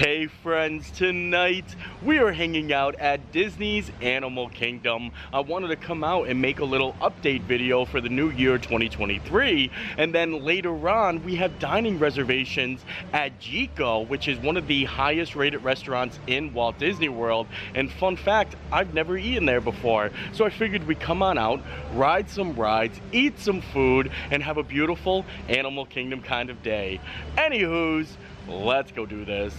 Hey friends, tonight we are hanging out at Disney's Animal Kingdom. I wanted to come out and make a little update video for the new year 2023, and then later on we have dining reservations at JIKO, which is one of the highest rated restaurants in Walt Disney World. And fun fact, I've never eaten there before, so I figured we'd come on out, ride some rides, eat some food, and have a beautiful Animal Kingdom kind of day. Anywho's, let's go do this.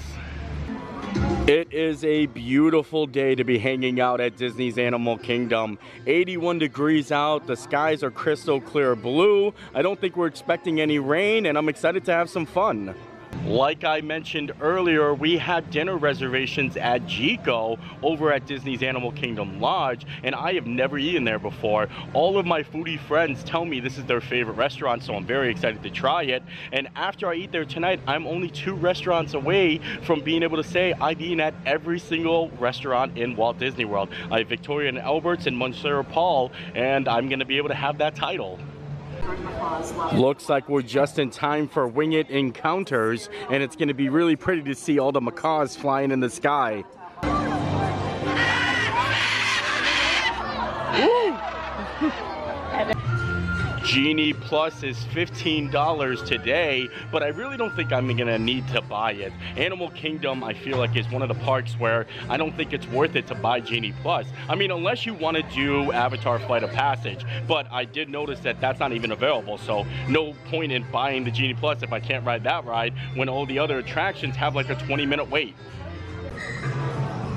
It is a beautiful day to be hanging out at Disney's Animal Kingdom. 81 degrees out, the skies are crystal clear blue. I don't think we're expecting any rain, and I'm excited to have some fun. Like I mentioned earlier, we had dinner reservations at JIKO over at Disney's Animal Kingdom Lodge, and I have never eaten there before. All of my foodie friends tell me this is their favorite restaurant, so I'm very excited to try it. And after I eat there tonight, I'm only 2 restaurants away from being able to say I've eaten at every single restaurant in Walt Disney World. I have Victoria and Albert's and Monsieur Paul, and I'm going to be able to have that title. Looks like we're just in time for Wing It Encounters, and it's going to be really pretty to see all the macaws flying in the sky. Genie Plus is $15 today, but I really don't think I'm gonna need to buy it. Animal Kingdom, I feel like, is one of the parks where I don't think it's worth it to buy Genie Plus. I mean, unless you want to do Avatar Flight of Passage, but I did notice that that's not even available, so no point in buying the Genie Plus if I can't ride that ride when all the other attractions have like a 20-minute wait.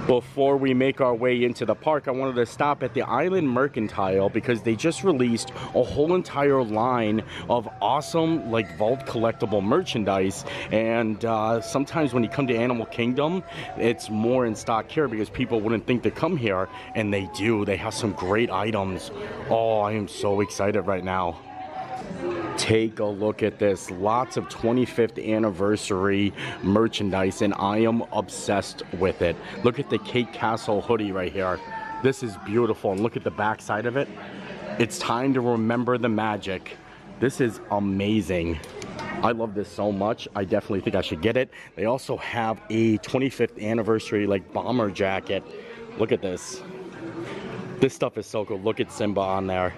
Before we make our way into the park, I wanted to stop at the Island Mercantile because they just released a whole entire line of awesome, like, Vault collectible merchandise. And sometimes when you come to Animal Kingdom, it's more in stock here because people wouldn't think to come here, and they do. They have some great items. Oh, I am so excited right now. Take a look at this. Lots of 25th anniversary merchandise, and I am obsessed with it. Look at the Kate Castle hoodie right here. This is beautiful, and look at the back side of it. It's time to remember the magic. This is amazing. I love this so much. I definitely think I should get it. They also have a 25th anniversary like bomber jacket. Look at this. This stuff is so cool. Look at Simba on there.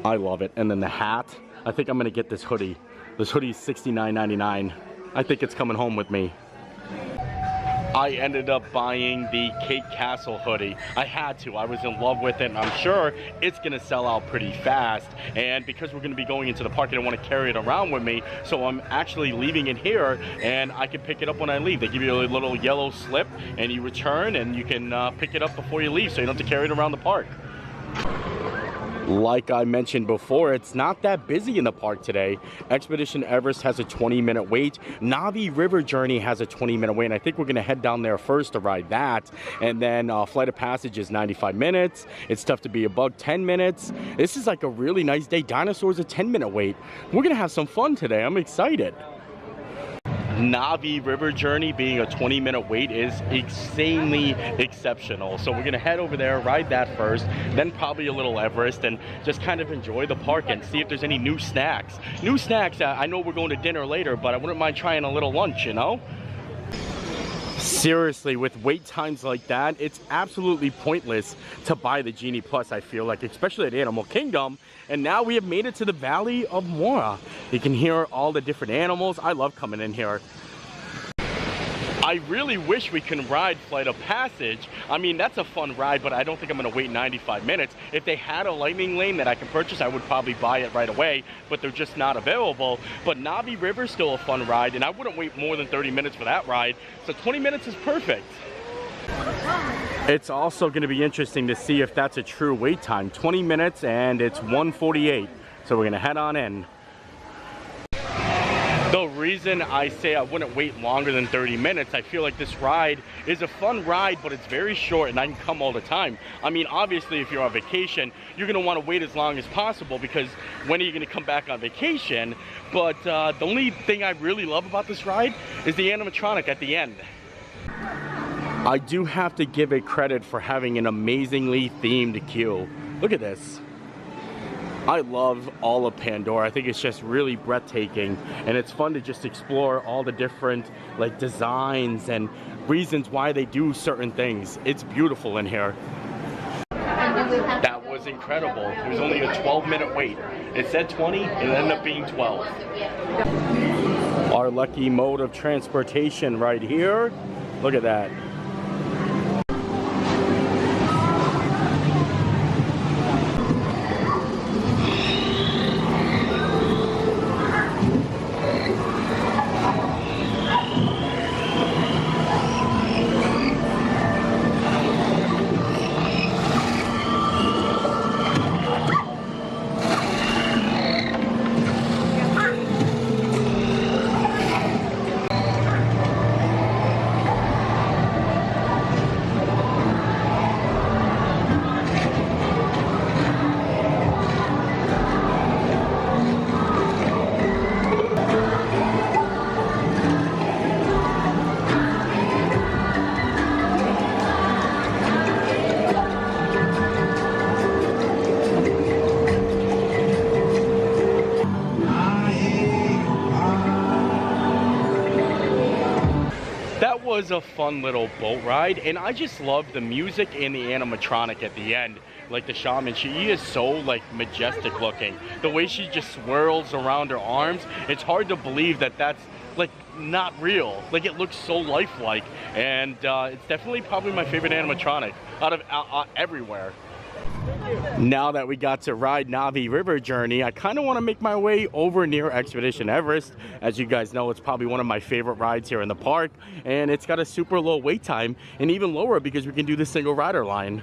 I love it. And then the hat. I think I'm gonna get this hoodie. This hoodie is $69.99. I think it's coming home with me. I ended up buying the Kate Castle hoodie. I had to. I was in love with it, and I'm sure it's gonna sell out pretty fast. And because we're gonna be going into the park, I don't want to carry it around with me, so I'm actually leaving it here, and I can pick it up when I leave. They give you a little yellow slip, and you return, and you can pick it up before you leave, so you don't have to carry it around the park. Like I mentioned before, it's not that busy in the park today. Expedition Everest has a 20-minute wait. Navi River Journey has a 20-minute wait, and I think we're gonna head down there first to ride that. And then Flight of Passage is 95 minutes. It's Tough to Be a Bug, 10 minutes. This is like a really nice day. Dinosaurs, a 10-minute wait. We're gonna have some fun today. I'm excited. Navi River Journey being a 20-minute wait is insanely exceptional. So we're gonna head over there, ride that first, then probably a little Everest, and just kind of enjoy the park and see if there's any new snacks. New snacks, I know we're going to dinner later, but I wouldn't mind trying a little lunch, you know? Seriously, with wait times like that, it's absolutely pointless to buy the Genie Plus, I feel like, especially at Animal Kingdom. And now we have made it to the Valley of Mora. You can hear all the different animals. I love coming in here. I really wish we can ride Flight of Passage. I mean, that's a fun ride, but I don't think I'm gonna wait 95 minutes. If they had a lightning lane that I can purchase, I would probably buy it right away, but they're just not available. But Navi River's still a fun ride, and I wouldn't wait more than 30 minutes for that ride. So 20 minutes is perfect. It's also gonna be interesting to see if that's a true wait time. 20 minutes and it's 1:48. So we're gonna head on in. The reason I say I wouldn't wait longer than 30 minutes, I feel like this ride is a fun ride, but it's very short and I can come all the time. I mean, obviously, if you're on vacation, you're gonna wanna wait as long as possible because when are you gonna come back on vacation? But the only thing I really love about this ride is the animatronic at the end. I do have to give it credit for having an amazingly themed queue. Look at this. I love all of Pandora. I think it's just really breathtaking, and it's fun to just explore all the different like designs and reasons why they do certain things. It's beautiful in here. That was incredible. It was only a 12-minute wait. It said 20, it ended up being 12. Our lucky mode of transportation right here. Look at that. That was a fun little boat ride, and I just love the music and the animatronic at the end. Like the shaman, she is so like majestic looking. The way she just swirls around her arms, it's hard to believe that that's like not real. Like it looks so lifelike, and it's definitely probably my favorite animatronic out of everywhere. Now that we got to ride Navi River Journey, I kind of want to make my way over near Expedition Everest. As you guys know, it's probably one of my favorite rides here in the park, and it's got a super low wait time, and even lower because we can do the single rider line.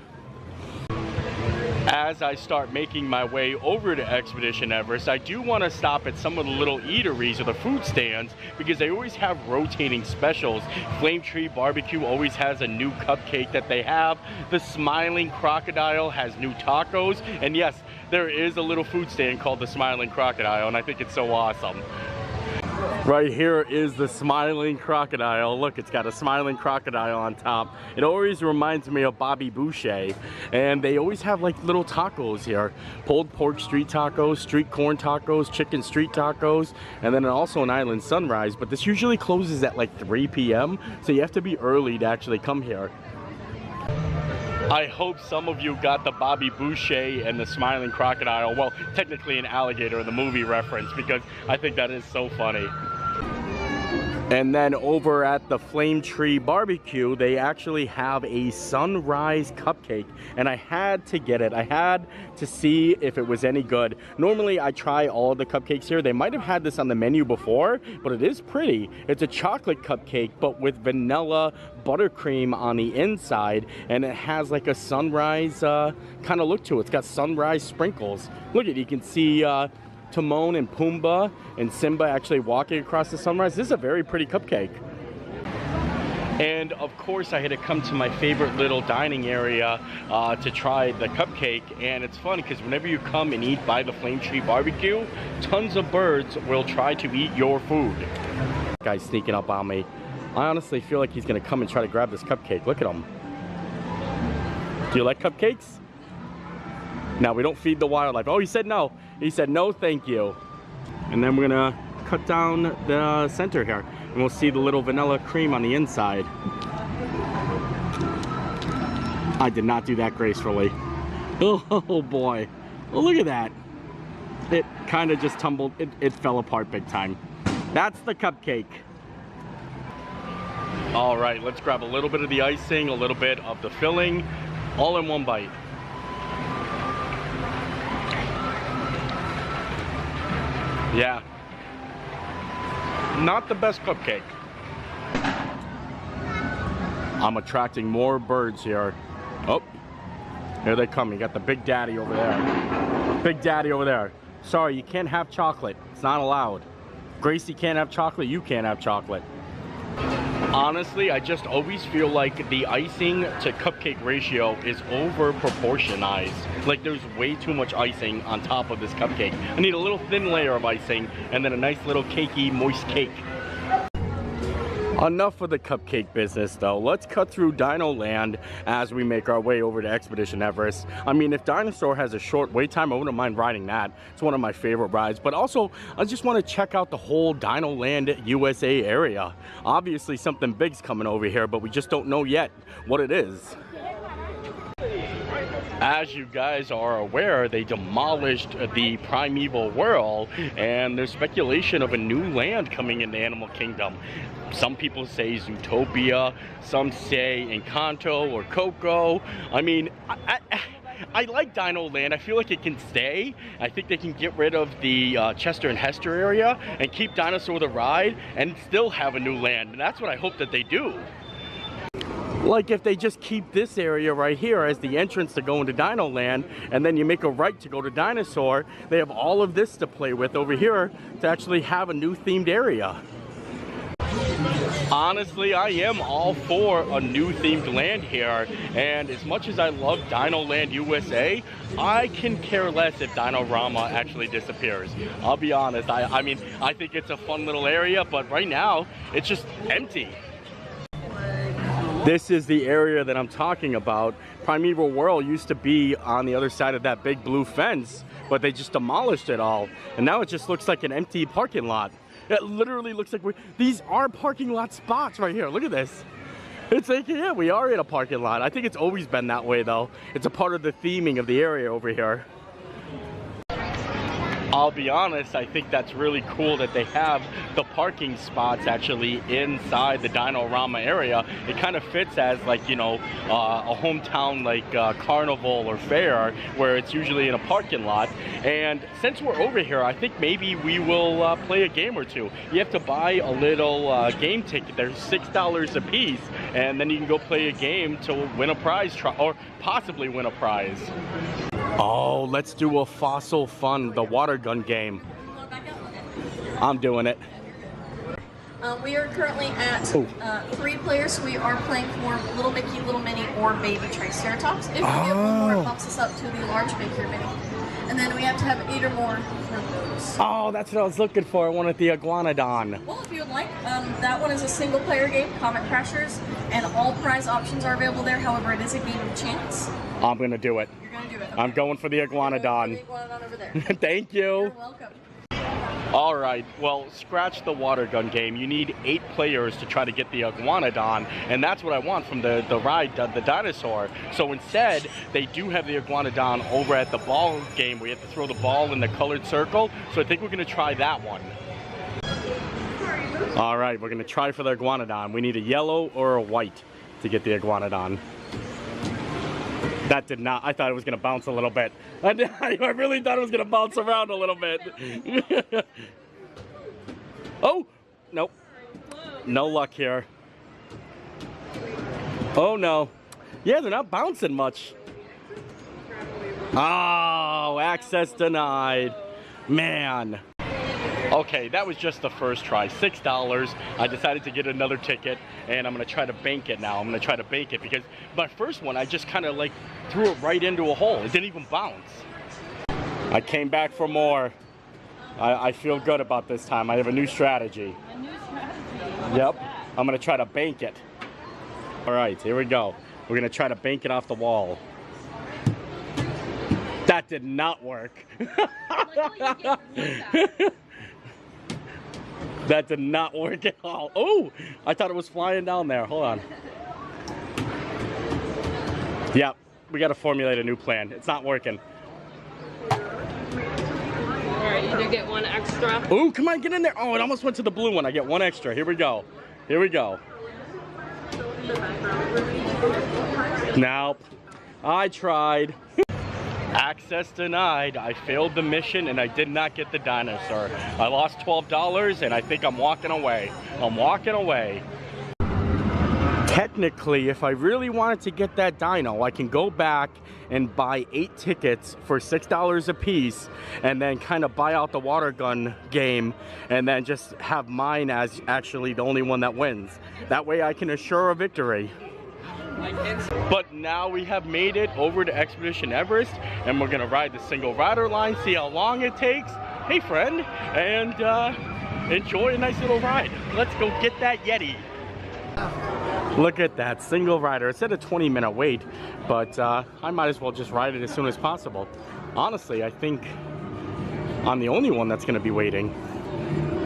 As I start making my way over to Expedition Everest, I do want to stop at some of the little eateries or the food stands because they always have rotating specials. Flame Tree Barbecue always has a new cupcake that they have. The Smiling Crocodile has new tacos. And yes, there is a little food stand called the Smiling Crocodile, and I think it's so awesome. Right here is the Smiling Crocodile. Look, it's got a smiling crocodile on top. It always reminds me of Bobby Boucher. And they always have like little tacos here. Pulled pork street tacos, street corn tacos, chicken street tacos, and then also an island sunrise. But this usually closes at like 3 p.m. So you have to be early to actually come here. I hope some of you got the Bobby Boucher and the Smiling Crocodile, well, technically an alligator in the movie reference, because I think that is so funny. And then over at the Flame Tree Barbecue, they actually have a sunrise cupcake, and I had to get it. I had to see if it was any good. Normally I try all the cupcakes here. They might have had this on the menu before, but it is pretty. It's a chocolate cupcake, but with vanilla buttercream on the inside, and it has like a sunrise kind of look to it. It's got sunrise sprinkles. Look at, you can see Timon and Pumbaa and Simba actually walking across the sunrise. This is a very pretty cupcake. And of course I had to come to my favorite little dining area to try the cupcake. And it's funny because whenever you come and eat by the Flame Tree Barbecue, tons of birds will try to eat your food. Guy's sneaking up on me. I honestly feel like he's gonna come and try to grab this cupcake. Look at him. Do you like cupcakes? Now, we don't feed the wildlife. Oh, he said no. He said no, thank you. And then we're gonna cut down the center here, and we'll see the little vanilla cream on the inside. I did not do that gracefully. Oh boy. Well, look at that. It kind of just tumbled. It fell apart big time. That's the cupcake. All right, let's grab a little bit of the icing, a little bit of the filling, all in one bite. Yeah, not the best cupcake. I'm attracting more birds here. Oh, here they come. You got the Big Daddy over there. Big Daddy over there. Sorry, you can't have chocolate. It's not allowed. Gracie can't have chocolate. You can't have chocolate. Honestly, I just always feel like the icing to cupcake ratio is over proportionized. Like there's way too much icing on top of this cupcake. I need a little thin layer of icing and then a nice little cakey, moist cake. Enough of the cupcake business though. Let's cut through Dino Land as we make our way over to Expedition Everest. I mean, if Dinosaur has a short wait time, I wouldn't mind riding that. It's one of my favorite rides. But also, I just want to check out the whole Dino Land USA area. Obviously, something big's coming over here, but we just don't know yet what it is. As you guys are aware, they demolished the Primeval World, and there's speculation of a new land coming in the Animal Kingdom. Some people say Zootopia, some say Encanto or Coco. I mean, I like Dino Land. I feel like it can stay. I think they can get rid of the Chester and Hester area and keep Dinosaur the Ride and still have a new land, and that's what I hope that they do. Like if they just keep this area right here as the entrance to go into Dino Land, and then you make a right to go to Dinosaur, they have all of this to play with over here to actually have a new themed area. Honestly, I am all for a new themed land here, and as much as I love Dino Land USA, I can care less if Dino-Rama actually disappears. I'll be honest, I mean, I think it's a fun little area, but right now, it's just empty. This is the area that I'm talking about. Primeval World used to be on the other side of that big blue fence, but they just demolished it all. And now it just looks like an empty parking lot. It literally looks like these are parking lot spots right here. Look at this. It's like, yeah, we are in a parking lot. I think it's always been that way though. It's a part of the theming of the area over here. I'll be honest, I think that's really cool that they have the parking spots actually inside the Dino-Rama area. It kind of fits as like, you know, a hometown like carnival or fair where it's usually in a parking lot. And since we're over here, I think maybe we will play a game or two. You have to buy a little game ticket. They're $6 a piece, and then you can go play a game to win a prize, or possibly win a prize. Oh, let's do a Fossil Fun, the water gun game. I'm doing it. We are currently at 3 players. We are playing for Little Mickey, Little Minnie, or Baby Triceratops. If we get one more, it bumps us up to the large Mickey or Minnie. And then we have to have 8 or more of those. Oh, that's what I was looking for. I wanted the Iguanodon. Well, if you would like, that one is a single player game, Comet Crashers, and all prize options are available there. However, it is a game of chance. I'm going to do it. You're going to do it. Okay. I'm going for the Iguanodon. The Iguanodon over there. Thank you. You're welcome. All right, well, scratch the water gun game. You need 8 players to try to get the Iguanodon, and that's what I want from the ride, the dinosaur. So instead, they do have the Iguanodon over at the ball game where you have to throw the ball in the colored circle. So I think we're going to try that one. All right, we're going to try for the Iguanodon. We need a yellow or a white to get the Iguanodon. That did not, I thought it was going to bounce a little bit. I really thought it was going to bounce around a little bit. Oh, nope. No luck here. Oh no. Yeah, they're not bouncing much. Oh, access denied. Man. Okay, that was just the first try. $6. I decided to get another ticket, and I'm going to try to bank it now. I'm going to try to bank it because my first one, I just kind of like threw it right into a hole. It didn't even bounce. I came back for more. I feel good about this time. I have a new strategy. A new strategy? Yep. I'm going to try to bank it. All right, here we go. We're going to try to bank it off the wall. That did not work. That did not work at all. Oh, I thought it was flying down there. Hold on. Yep, we got to formulate a new plan. It's not working. Alright, you do get 1 extra. Oh, come on, get in there. Oh, it almost went to the blue one. I get 1 extra. Here we go. Here we go. Nope. I tried. Access denied. I failed the mission and I did not get the dinosaur. I lost $12 and I think I'm walking away. I'm walking away. Technically, if I really wanted to get that dino, I can go back and buy 8 tickets for $6 a piece and then kind of buy out the water gun game and then just have mine as actually the only one that wins. That way I can assure a victory. But now we have made it over to Expedition Everest and we're gonna ride the single rider line, see how long it takes. Hey friend, and enjoy a nice little ride. Let's go get that Yeti. Look at that single rider. It said a 20-minute wait, but I might as well just ride it as soon as possible. Honestly, I think I'm the only one that's going to be waiting.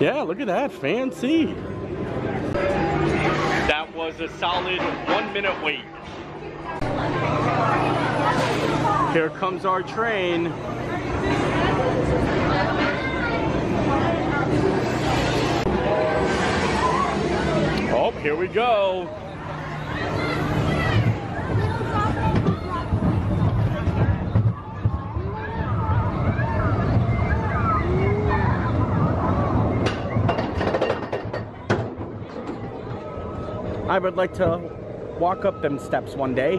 Yeah, look at that. Fancy. That was a solid 1-minute wait. Here comes our train. Oh, here we go. I would like to walk up them steps one day.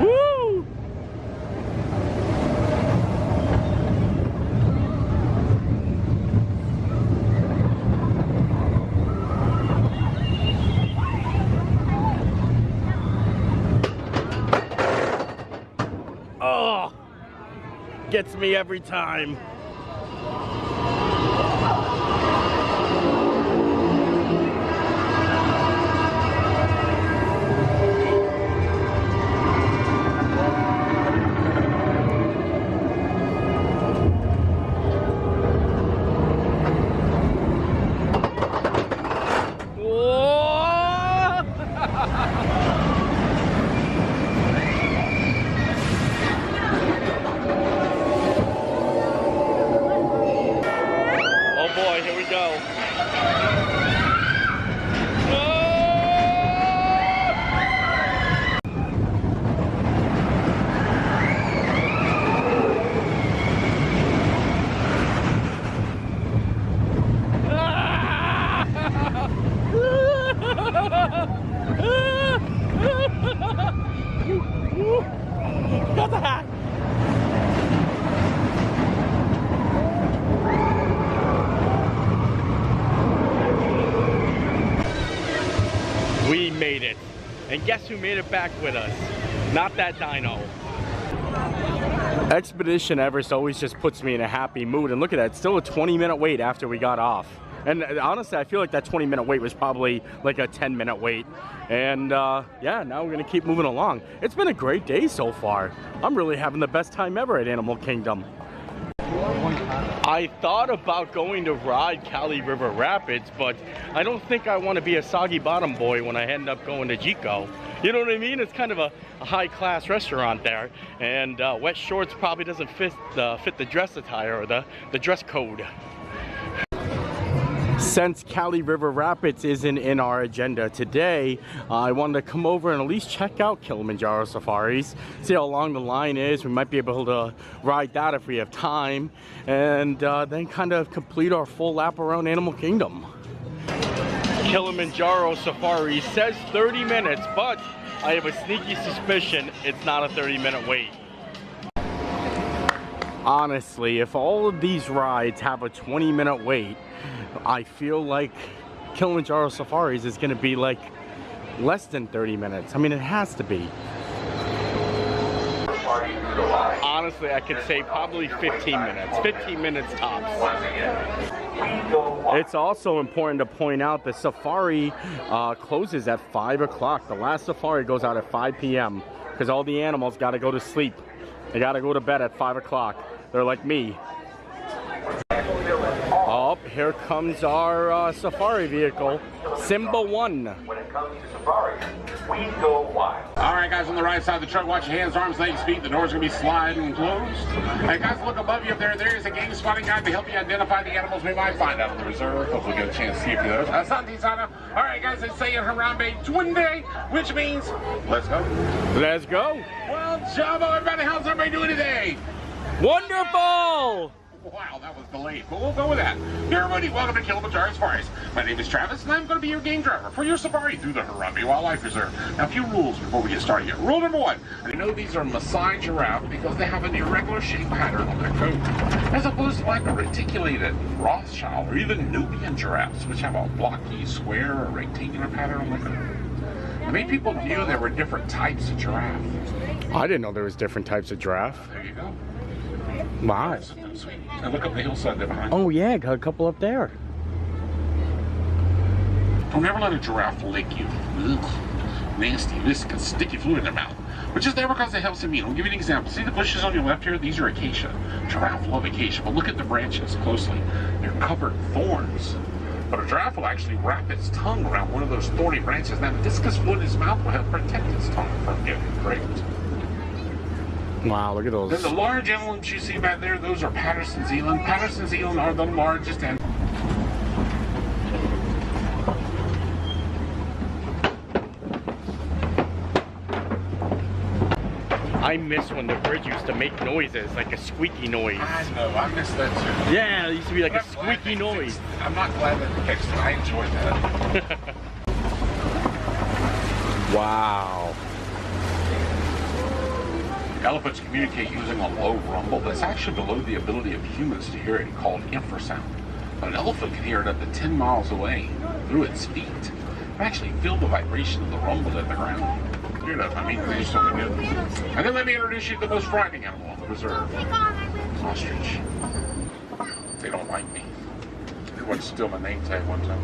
Woo! Oh, gets me every time. Got the hack. We made it. And guess who made it back with us? Not that dino. Expedition Everest always just puts me in a happy mood. And look at that, it's still a 20-minute wait after we got off. And honestly, I feel like that 20-minute wait was probably like a 10-minute wait. And yeah, now we're gonna keep moving along. It's been a great day so far. I'm really having the best time ever at Animal Kingdom. I thought about going to ride Kali River Rapids, but I don't think I want to be a soggy bottom boy when I end up going to JIKO. You know what I mean? It's kind of a high-class restaurant there, and wet shorts probably doesn't fit the dress attire or the dress code. Since Kali River Rapids isn't in our agenda today, I wanted to come over and at least check out Kilimanjaro Safaris, see how long the line is. We might be able to ride that if we have time, and then kind of complete our full lap around Animal Kingdom. Kilimanjaro Safari says 30 minutes, but I have a sneaky suspicion it's not a 30-minute wait. Honestly, if all of these rides have a 20-minute wait, I feel like Kilimanjaro Safaris is going to be like less than 30 minutes. I mean, it has to be. Honestly, I could say probably 15 minutes. 15 minutes tops. It's also important to point out the safari closes at 5 o'clock. The last safari goes out at 5 p.m. because all the animals got to go to sleep. They got to go to bed at 5 o'clock. They're like me. Oh, here comes our safari vehicle, Simba 1. When it comes to safari, we go wild. All right, guys, on the right side of the truck, watch your hands, arms, legs, feet. The door's going to be sliding closed. Hey, guys, look above you up there. There is a game spotting guide to help you identify the animals we might find out on the reserve. Hopefully get a chance to see a few of those. All right, guys, they say in Harambe Twinde, which means let's go. Let's go. Well, Jumbo, everybody, how's everybody doing today? Wonderful! Wow, that was delayed, but we'll go with that. Hey everybody, welcome to Kilimanjaro Safaris. My name is Travis, and I'm going to be your game driver for your safari through the Harambe Wildlife Reserve. Now, a few rules before we get started here. Rule number 1, I know these are Maasai giraffe because they have an irregular shape pattern on their coat, as opposed to like a reticulated Rothschild or even Nubian giraffes, which have a blocky, square, or rectangular pattern on their coat. Many people knew there were different types of giraffe. I didn't know there was different types of giraffe. There you go. Wow. And look up the hillside there behind. Oh yeah, got a couple up there. Don't ever let a giraffe lick you. Ugh. Nasty, viscous, sticky fluid in their mouth. Which is there because it helps them eat. I'll give you an example. See the bushes on your left here? These are acacia. Giraffe love acacia, but look at the branches closely. They're covered in thorns. But a giraffe will actually wrap its tongue around one of those thorny branches. Now, the viscous fluid in its mouth will help protect its tongue from getting raped. Wow, look at those. Then the large emblems you see back there, those are Patterson's eland. Patterson's eland are the largest and I miss when the bridge used to make noises, like a squeaky noise. I know, I miss that too. Yeah, it used to be like a squeaky noise. I'm not glad that they fixed it. I enjoyed that. Wow. Elephants communicate using a low rumble that's actually below the ability of humans to hear it, called infrasound. But an elephant can hear it up to 10 miles away through its feet. It actually feel the vibration of the rumble in the ground. Weird enough, I mean, they just don't do it. And then let me introduce you to the most frightening animal on the reserve. Ostrich. They don't like me. They wanted to steal my name tag one time.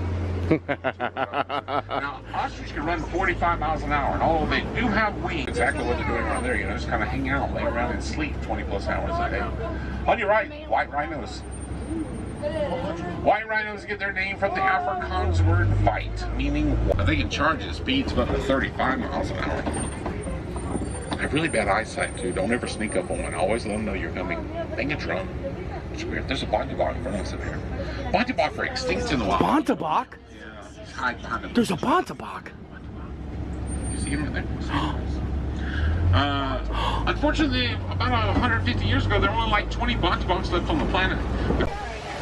Now, ostrich can run 45 miles an hour, and although they do have wings, exactly what they're doing right there, you know, just kind of hang out, lay around and sleep 20 plus hours a day. On your right, white rhinos. White rhinos get their name from the Afrikaans word fight, meaning they can charge at speeds of up to 35 miles an hour. They have really bad eyesight too. Don't ever sneak up on one. Always let them know you're coming. Bang a drum. It's weird. There's a bontebok in front of us up here. Bontebok are extinct in the wild. Bontebok? Yeah. He's hiding behind them. There's a bontebok. You see him right there? Unfortunately, about 150 years ago, there were only like 20 bonteboks left on the planet.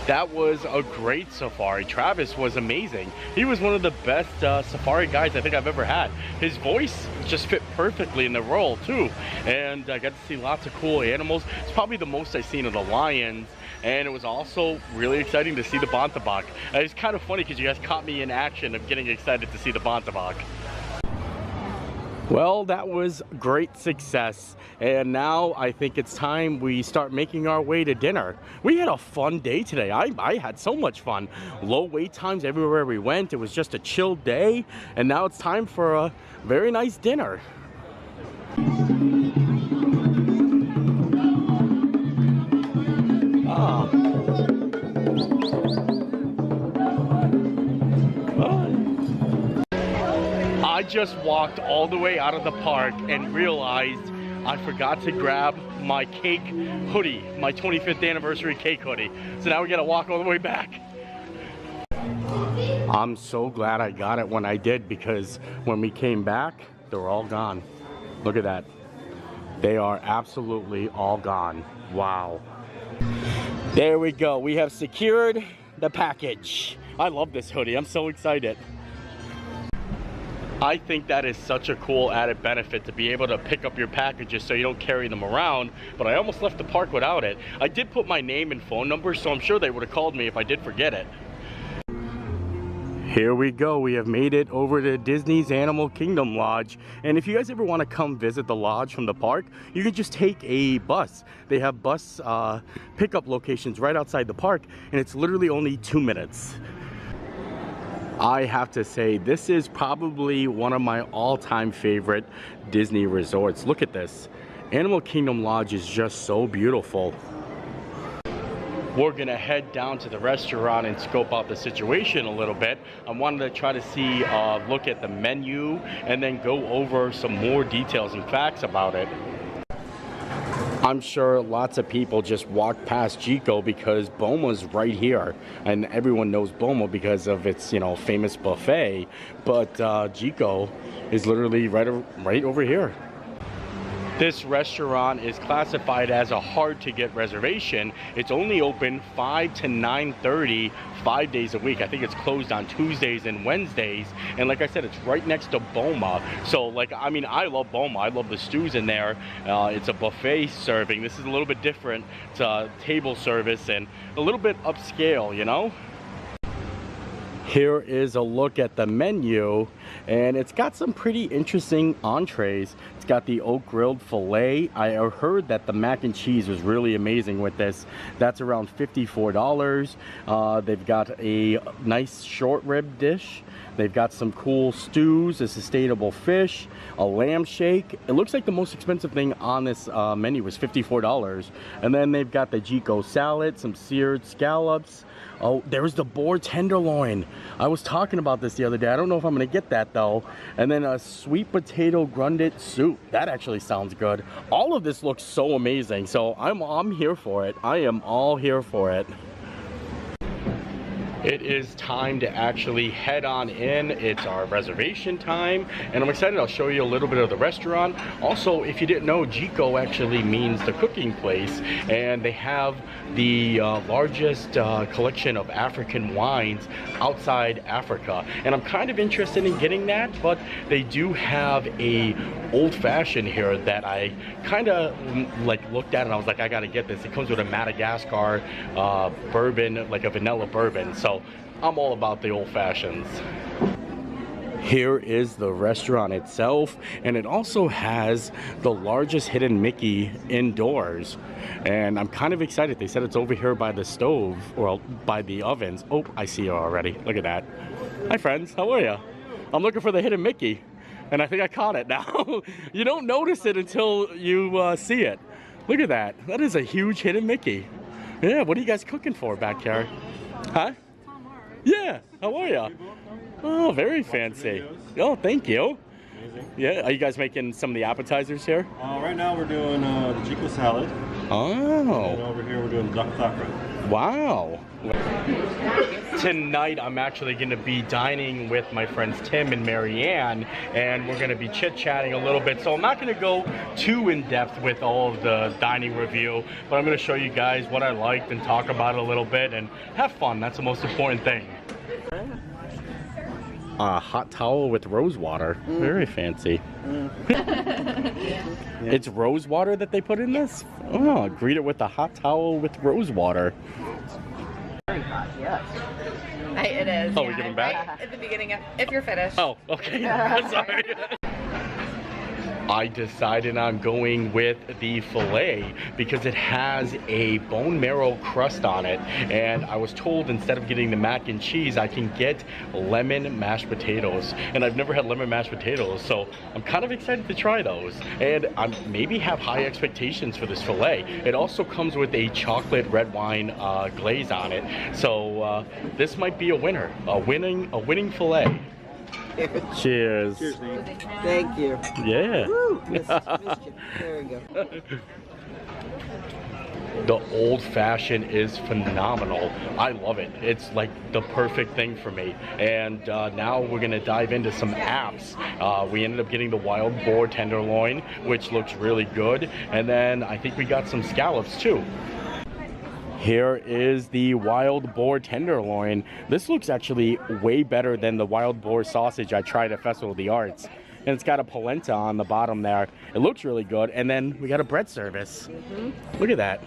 That was a great safari. Travis was amazing. He was one of the best safari guides I think I've ever had. His voice just fit perfectly in the role too. And I got to see lots of cool animals. It's probably the most I've seen of the lions. And it was also really exciting to see the bontebok. It's kind of funny because you guys caught me in action of getting excited to see the bontebok. Well, that was great success, and now I think it's time we start making our way to dinner. We had a fun day today. I had so much fun. Low wait times everywhere we went. It was just a chill day, and now it's time for a very nice dinner. I just walked all the way out of the park and realized I forgot to grab my cake hoodie, my 25th anniversary cake hoodie. So now we gotta walk all the way back. I'm so glad I got it when I did, because when we came back, they were all gone. Look at that. They are absolutely all gone. Wow. There we go. We have secured the package. I love this hoodie. I'm so excited. I think that is such a cool added benefit to be able to pick up your packages so you don't carry them around, but I almost left the park without it. I did put my name and phone number, so I'm sure they would have called me if I did forget it. Here we go. We have made it over to Disney's Animal Kingdom Lodge. And if you guys ever want to come visit the lodge from the park, you can just take a bus. They have bus pickup locations right outside the park, and it's literally only 2 minutes. I have to say, this is probably one of my all-time favorite Disney resorts. Look at this. Animal Kingdom Lodge is just so beautiful. We're gonna head down to the restaurant and scope out the situation a little bit. I wanted to try to see, look at the menu, and then go over some more details and facts about it. I'm sure lots of people just walk past JIKO because Boma's right here, and everyone knows Boma because of its, you know, famous buffet. But JIKO is literally right over here. This restaurant is classified as a hard-to-get reservation. It's only open 5 to 9:30, 5 days a week. I think it's closed on Tuesdays and Wednesdays. And like I said, it's right next to Boma. So, like, I mean, I love Boma. I love the stews in there. It's a buffet serving. This is a little bit different. It's a table service and a little bit upscale, you know? Here is a look at the menu. and it's got some pretty interesting entrees. It's got the oak grilled filet. I heard that the mac and cheese was really amazing with this. That's around $54. They've got a nice short rib dish. They've got some cool stews, a sustainable fish, a lamb shake. It looks like the most expensive thing on this menu was $54. And then they've got the JIKO salad, some seared scallops. Oh, there's the boar tenderloin. I was talking about this the other day. I don't know if I'm gonna get that though. And then a sweet potato grundit soup. That actually sounds good. All of this looks so amazing. So I'm here for it. I am all here for it. It is time to actually head on in. It's our reservation time, and I'm excited. I'll show you a little bit of the restaurant. Also, if you didn't know, JIKO actually means the cooking place, and they have the largest collection of African wines outside Africa. And I'm kind of interested in getting that, but they do have a old-fashioned here that I kind of like looked at and I was like, I gotta get this. It comes with a Madagascar bourbon, like a vanilla bourbon. So I'm all about the old fashions. Here is the restaurant itself, and it also has the largest hidden Mickey indoors. And I'm kind of excited. They said it's over here by the stove, or by the ovens. Oh, I see you already. Look at that. Hi friends, how are you? I'm looking for the hidden Mickey, and I think I caught it now. You don't notice it until you see it. Look at that. That is a huge hidden Mickey. Yeah, what are you guys cooking for back here? Huh? Yeah, how are you? Oh, very fancy. Oh, thank you. Amazing. Yeah, are you guys making some of the appetizers here? Right now we're doing the JIKO salad. Oh. And over here we're doing the duck taco. Wow. Tonight I'm actually going to be dining with my friends Tim and Marianne, and we're going to be chit-chatting a little bit. So I'm not going to go too in-depth with all of the dining review, but I'm going to show you guys what I liked and talk about it a little bit and have fun. That's the most important thing. A hot towel with rose water. Very fancy. It's rose water that they put in this? Oh, greet it with a hot towel with rose water. Very hot, yes. It is. Oh, we give them back? Right at the beginning, if you're finished. Oh, okay. Sorry. I decided on going with the filet because it has a bone marrow crust on it, and I was told instead of getting the mac and cheese I can get lemon mashed potatoes, and I've never had lemon mashed potatoes, so I'm kind of excited to try those, and I maybe have high expectations for this filet. It also comes with a chocolate red wine glaze on it, so this might be a winner, a winning filet. Cheers. Cheers, Nate. Thank you. Yeah. Woo, missed you. There we go. The old fashioned is phenomenal. I love it. It's like the perfect thing for me. And now we're gonna dive into some apps. We ended up getting the wild boar tenderloin, which looks really good. And then I think we got some scallops too. Here is the wild boar tenderloin. This looks actually way better than the wild boar sausage I tried at Festival of the Arts. And it's got a polenta on the bottom there. It looks really good. And then we got a bread service. Look at that.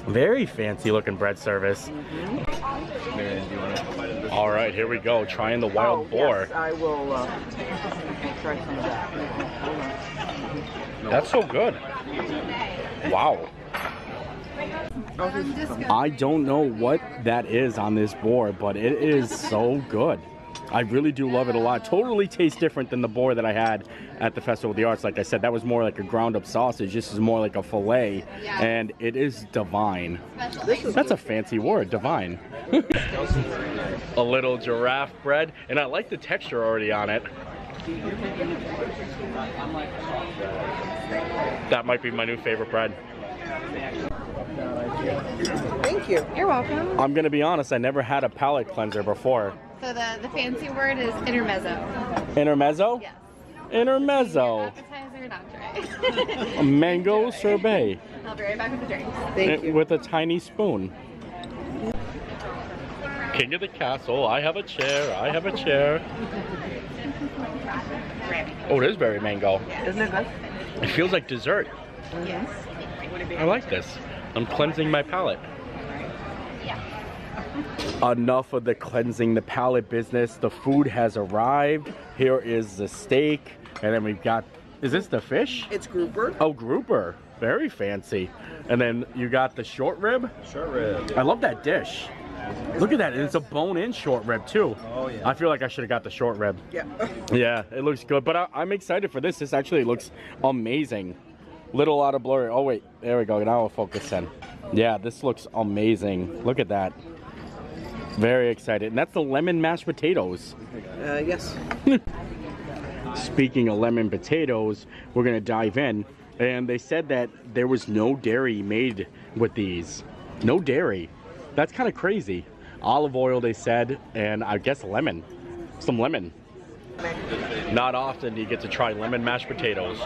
Very fancy looking bread service. All right, here we go. Trying the wild boar. Yes, I will try some of that. That's so good. Wow. I don't know what that is on this boar, but it is so good. I really do love it a lot. Totally tastes different than the boar that I had at the Festival of the Arts. Like I said, that was more like a ground up sausage. This is more like a filet, and it is divine. That's a fancy word, divine. A little giraffe bread, and I like the texture already on it. That might be my new favorite bread. Thank you. You're welcome. I'm gonna be honest, I never had a palate cleanser before. So the fancy word is intermezzo. Intermezzo? Yes. Intermezzo. Appetizer and entree. A mango sorbet. I'll be right back with the drinks. Thank you. With a tiny spoon. King of the castle, I have a chair, I have a chair. Oh, it is very mango. Isn't it good? It feels like dessert. Yes. I like this. I'm cleansing my palate. Yeah. Enough of the cleansing the palate business. The food has arrived. Here is the steak, and then we've got, is this the fish? It's grouper. Oh, grouper. Very fancy. And then you got the short rib. Short rib. I love that dish. Look at that. And it's a bone-in short rib, too. Oh, yeah. I feel like I should have got the short rib. Yeah. Yeah, it looks good. But I'm excited for this. This actually looks amazing. Little out of blurry. Oh, wait. There we go. Now I'll focus in. Yeah, this looks amazing. Look at that. Very excited. And that's the lemon mashed potatoes. Yes. Speaking of lemon potatoes, we're going to dive in. And they said that there was no dairy made with these. No dairy. That's kind of crazy. Olive oil, they said, and I guess lemon. Some lemon. Not often do you get to try lemon mashed potatoes.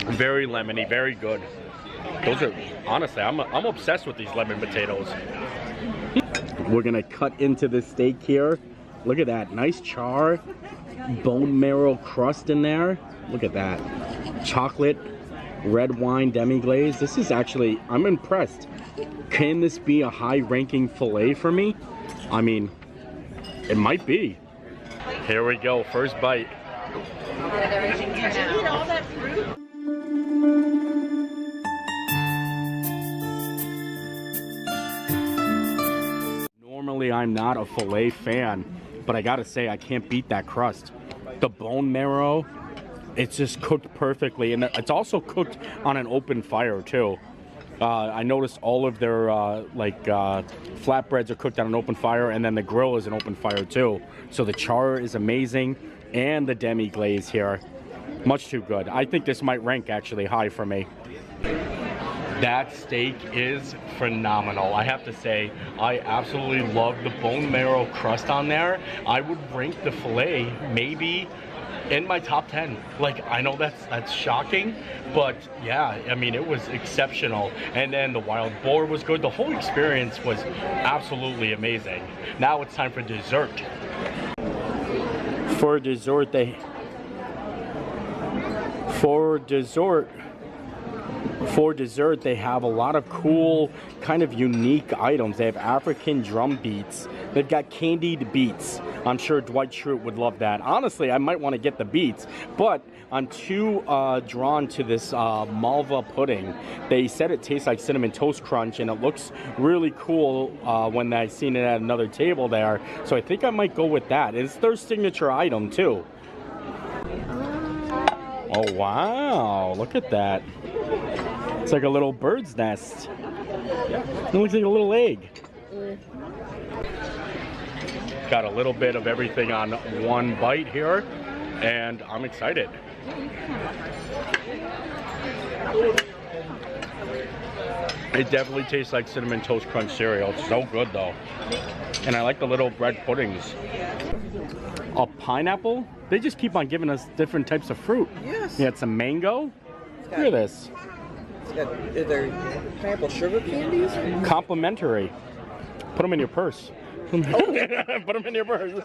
Very lemony, very good. Those are, honestly, I'm obsessed with these lemon potatoes. We're gonna cut into the steak here. Look at that, nice char, bone marrow crust in there. Look at that. Chocolate, red wine demi-glaze. This is actually, I'm impressed. Can this be a high-ranking filet for me? I mean, it might be. Here we go, first bite. Let everything turn out. Normally, I'm not a filet fan, but I gotta say, I can't beat that crust. The bone marrow, it's just cooked perfectly, and it's also cooked on an open fire too. I noticed all of their flatbreads are cooked on an open fire, and then the grill is an open fire too. So the char is amazing, and the demi-glaze here, much too good. I think this might rank actually high for me. That steak is phenomenal. I have to say, I absolutely love the bone marrow crust on there. I would rank the filet maybe in my top 10. Like, I know that's shocking, but yeah, I mean, it was exceptional. And then the wild boar was good. The whole experience was absolutely amazing. Now it's time for dessert. For dessert, they have a lot of cool, kind of unique items. They have African drum beats. They've got candied beets. I'm sure Dwight Schrute would love that. Honestly, I might want to get the beets, but I'm too drawn to this malva pudding. They said it tastes like Cinnamon Toast Crunch, and it looks really cool when I seen it at another table there. So I think I might go with that. It's their signature item, too. Oh, wow. Look at that. It's like a little bird's nest. It looks like a little egg. Got a little bit of everything on one bite here, and I'm excited. It definitely tastes like Cinnamon Toast Crunch cereal. It's so good though. And I like the little bread puddings. A pineapple? They just keep on giving us different types of fruit. Yes. You had some mango. Look at this. Are there pineapple sugar candies? Complimentary. Put them in your purse. Put them in your purse.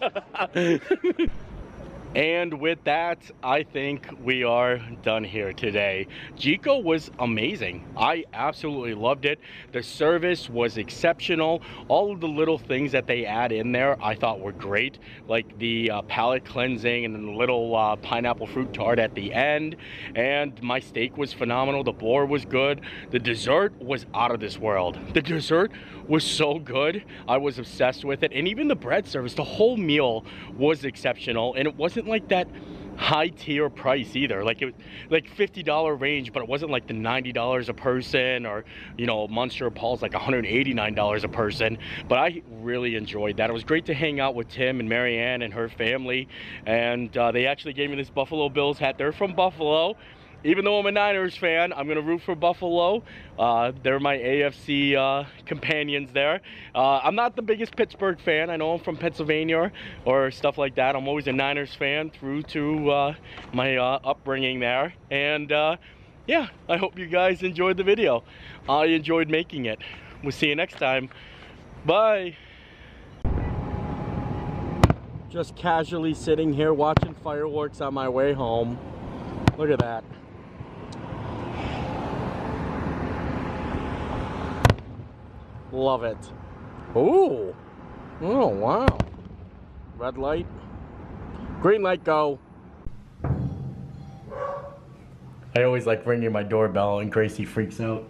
And with that, I think we are done here today. JIKO was amazing. I absolutely loved it. The service was exceptional. All of the little things that they add in there I thought were great, like the palate cleansing and then the little pineapple fruit tart at the end. And my steak was phenomenal. The boar was good. The dessert was out of this world. The dessert was so good. I was obsessed with it. And even the bread service, the whole meal was exceptional. And it wasn't like that high tier price either. Like, it was like $50 range, but it wasn't like the $90 a person, or, you know, Munster Paul's like $189 a person. But I really enjoyed that. It was great to hang out with Tim and Marianne and her family. And they actually gave me this Buffalo Bills hat. They're from Buffalo. Even though I'm a Niners fan, I'm going to root for Buffalo. They're my AFC companions there. I'm not the biggest Pittsburgh fan. I know I'm from Pennsylvania or stuff like that. I'm always a Niners fan through to my upbringing there. And yeah, I hope you guys enjoyed the video. I enjoyed making it. We'll see you next time. Bye. Just casually sitting here watching fireworks on my way home. Look at that. Love it. Ooh. Oh, wow. Red light. Green light, go. I always like ringing my doorbell and Gracie freaks out.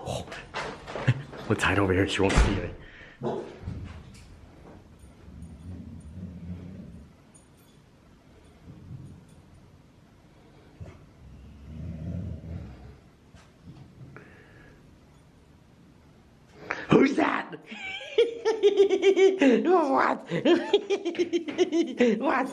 Oh. Let's hide over here, she won't see me. Who's that? What? What?